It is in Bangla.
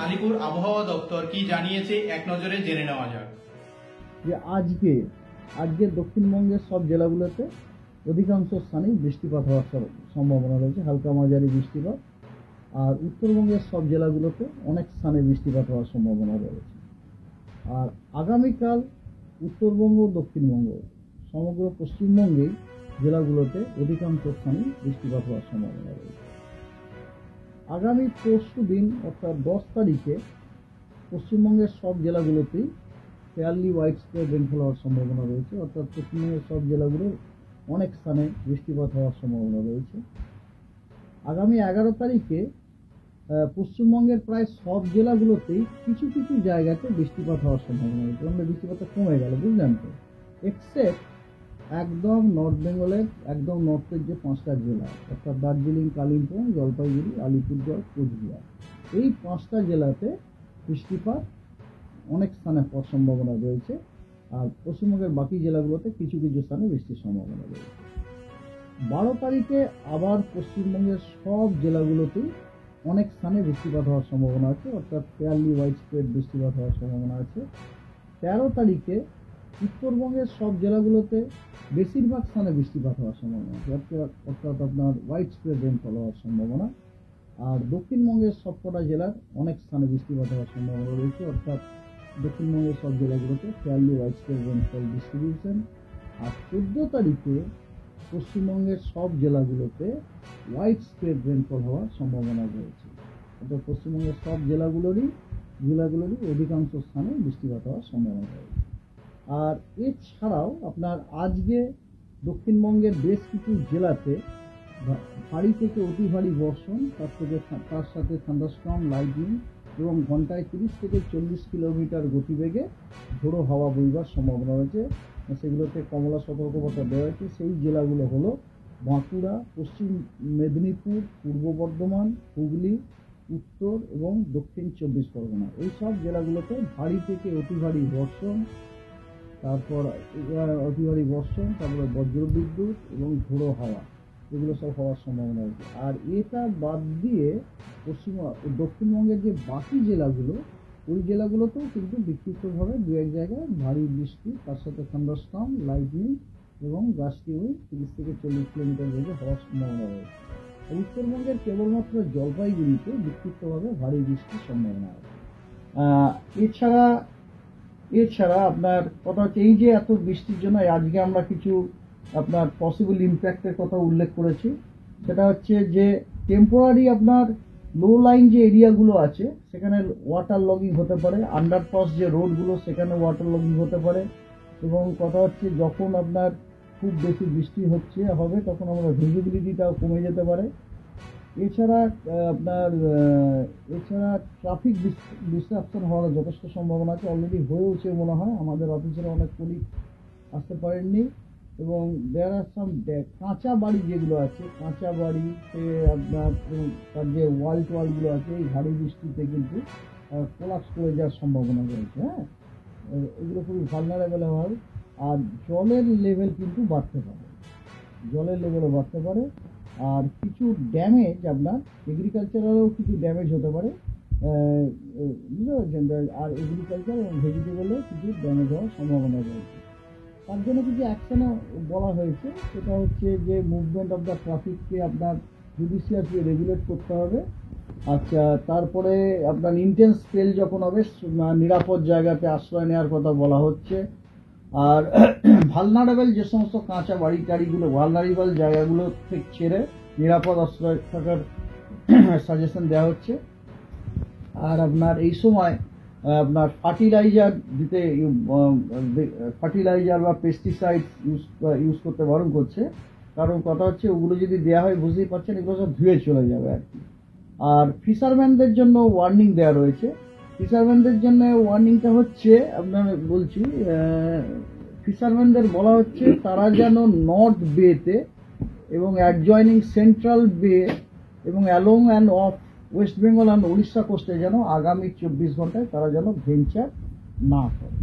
আলিপুর আবহাওয়া দপ্তর কি জানিয়েছে এক নজরে জেনে নেওয়া যাক। যে আজকে দক্ষিণবঙ্গের সব জেলাগুলোতে অধিকাংশ স্থানেই বৃষ্টিপাত হওয়ার সম্ভাবনা রয়েছে, হালকা মাঝারি বৃষ্টিপাত। আর উত্তরবঙ্গের সব জেলাগুলোতে অনেক স্থানে বৃষ্টিপাত হওয়ার সম্ভাবনা রয়েছে। আর আগামীকাল উত্তরবঙ্গ দক্ষিণবঙ্গ সমগ্র পশ্চিমবঙ্গেই জেলাগুলোতে অধিকাংশ স্থানে বৃষ্টিপাত হওয়ার সম্ভাবনা রয়েছে। আগামী পরশু দিন অর্থাৎ 10 তারিখে পশ্চিমবঙ্গের সব জেলাগুলোতেই ফেয়ারলি ওয়াইড স্প্রেড রেনফল হওয়ার সম্ভাবনা রয়েছে, অর্থাৎ পশ্চিমবঙ্গের সব জেলাগুলোর অনেক স্থানে বৃষ্টিপাত হওয়ার সম্ভাবনা রয়েছে। আগামী 11 তারিখে পশ্চিমবঙ্গের প্রায় সব জেলাগুলোতেই কিছু কিছু জায়গাতে বৃষ্টিপাত হওয়ার সম্ভাবনা রয়েছে। আমরা বৃষ্টিপাতটা কমে গেল, বুঝলেন তো, এক্সেপ্ট একদম নর্থ বেঙ্গলের একদম নর্থের যে 5টা জেলা অর্থাৎ দার্জিলিং, কালিম্পং, জলপাইগুড়ি, আলিপুরদুয়ার, কোচবিহার, এই 5টা জেলাতে বৃষ্টিপাত অনেক স্থানে হওয়ার সম্ভাবনা রয়েছে। আর পশ্চিমবঙ্গের বাকি জেলাগুলোতে কিছু কিছু স্থানে বৃষ্টির সম্ভাবনা রয়েছে। 12 তারিখে আবার পশ্চিমবঙ্গের সব জেলাগুলোতেই অনেক স্থানে বৃষ্টিপাত হওয়ার সম্ভাবনা আছে, অর্থাৎ ফেয়ারলি ওয়াইড স্প্রেড বৃষ্টিপাত হওয়ার সম্ভাবনা আছে। 13 তারিখে উত্তরবঙ্গের সব জেলাগুলোতে বেশিরভাগ স্থানে বৃষ্টিপাত হওয়ার সম্ভাবনা আছে, অর্থাৎ আপনার ওয়াইড স্প্রেড রেনফল হওয়ার সম্ভাবনা। আর দক্ষিণবঙ্গের সবকটা জেলার অনেক স্থানে বৃষ্টিপাত হওয়ার সম্ভাবনা রয়েছে, অর্থাৎ দক্ষিণবঙ্গের সব জেলাগুলোতে fairly wide spread rainfall distribution. আর 14 তারিখে পশ্চিমবঙ্গের সব জেলাগুলোতে ওয়াইড স্প্রেড রেনফল হওয়ার সম্ভাবনা রয়েছে, অর্থাৎ পশ্চিমবঙ্গের সব জেলাগুলোরই অধিকাংশ স্থানে বৃষ্টিপাত হওয়ার সম্ভাবনা রয়েছে। আর এছাড়াও আপনার আজকে দক্ষিণবঙ্গের বেশ কিছু জেলাতে ভারী থেকে অতি ভারী বর্ষণ, তার সাথে থান্ডারস্টর্ম, লাইটনিং এবং ঘন্টায় 30 থেকে 40 কিলোমিটার গতিবেগে ঝোড়ো হাওয়া বইবার সম্ভাবনা রয়েছে। সেগুলোতে কমলা সতর্কবার্তা দেওয়া হয়েছে। সেই জেলাগুলো হলো বাঁকুড়া, পশ্চিম মেদিনীপুর, পূর্ব বর্ধমান, হুগলি, উত্তর এবং দক্ষিণ 24 পরগনা। এই সব জেলাগুলোতে ভারী থেকে অতি ভারী বর্ষণ, তারপরে বজ্রবিদ্যুৎ এবং ঝোড়ো হাওয়া, এগুলো সব হওয়ার সম্ভাবনা রয়েছে। আর এটা বাদ দিয়ে দক্ষিণবঙ্গের যে বাকি জেলাগুলো, ওই জেলাগুলোতেও কিন্তু বিক্ষিপ্তভাবে দু এক জায়গায় ভারী বৃষ্টি, তার সাথে থান্ডারস্টর্ম, লাইটনিং এবং গাস্টি উইন্ড 30 থেকে 40 কিলোমিটার বেগে হওয়ার সম্ভাবনা রয়েছে। উত্তরবঙ্গের কেবলমাত্র জলপাইগুড়িতে বিক্ষিপ্তভাবে ভারী বৃষ্টির সম্ভাবনা আছে। এছাড়া আপনার কথা হচ্ছে, এই যে এত বৃষ্টির জন্য আজকে আমরা কিছু আপনার পসিবল ইম্প্যাক্টের কথা উল্লেখ করেছি। সেটা হচ্ছে যে টেম্পোরারি আপনার লো লাইন যে এরিয়াগুলো আছে সেখানে ওয়াটার লগিং হতে পারে, আন্ডারপাস যে রোডগুলো সেখানে ওয়াটার লগিং হতে পারে। এবং কথা হচ্ছে যখন আপনার খুব বেশি বৃষ্টি হবে তখন আমরা ভিজিবিলিটিটাও কমে যেতে পারে। এছাড়া ট্রাফিক ডিস্ট্রাকশন হওয়ার যথেষ্ট সম্ভাবনা আছে, অলরেডি হয়েওছে মনে হয়। আমাদের অফিসের অনেক কলিগ আসতে পারেননি। এবং দেয়ার আর সাম কাঁচা বাড়ি যেগুলো আছে, কাঁচা বাড়ি আপনার তার যে ওয়ালগুলো আছে, এই ভারী বৃষ্টিতে কিন্তু কোলাপস করে যাওয়ার সম্ভাবনা রয়েছে। হ্যাঁ, এগুলো খুবই ভালনারেবল হয়। আর জলের লেভেল কিন্তু বাড়তে পারে। আর কিছু ড্যামেজ আপনার এগ্রিকালচারালও কিছু ড্যামেজ হতে পারে, বুঝতে পারছেন। আর এগ্রিকালচার এবং ভেজিটেবলেও কিছু ড্যামেজ হওয়ার সম্ভাবনা রয়েছে। তার জন্য কিছু অ্যাকশনও বলা হয়েছে। সেটা হচ্ছে যে মুভমেন্ট অফ দ্য ট্রাফিককে আপনার জুডিশিয়ারকে রেগুলেট করতে হবে। আচ্ছা, তারপরে আপনার ইন্টেন্স স্পেল যখন হবে নিরাপদ জায়গাতে আশ্রয় নেওয়ার কথা বলা হচ্ছে। আর ভালনারেবল যে সমস্ত কাঁচা বাড়িগুলো, ভালনারেবল জায়গাগুলো থেকে ছেড়ে নিরাপদ আশ্রয় থাকার সাজেশন দেওয়া হচ্ছে। আর আপনার এই সময় আপনার ফার্টিলাইজার বা পেস্টিসাইড ইউজ করতে বারণ করছে। কারণ কথা হচ্ছে ওগুলো যদি দেওয়া হয়, বুঝতেই পারছেন, এগুলো সব ধুয়ে চলে যাবে আর কি। আর ফিশারম্যানদের জন্য ওয়ার্নিং দেওয়া রয়েছে। ফিশারম্যানদের জন্য ওয়ার্নিংটা হচ্ছে আপনার বলছি, ফিশারম্যানদের বলা হচ্ছে তারা যেন নর্থ বেতে এবং অ্যাডজয়নিং সেন্ট্রাল বে এবং along and off West Bengal and Orissa কোস্টে যেন আগামী 24 ঘন্টায় তারা যেন ভেঞ্চার না করে।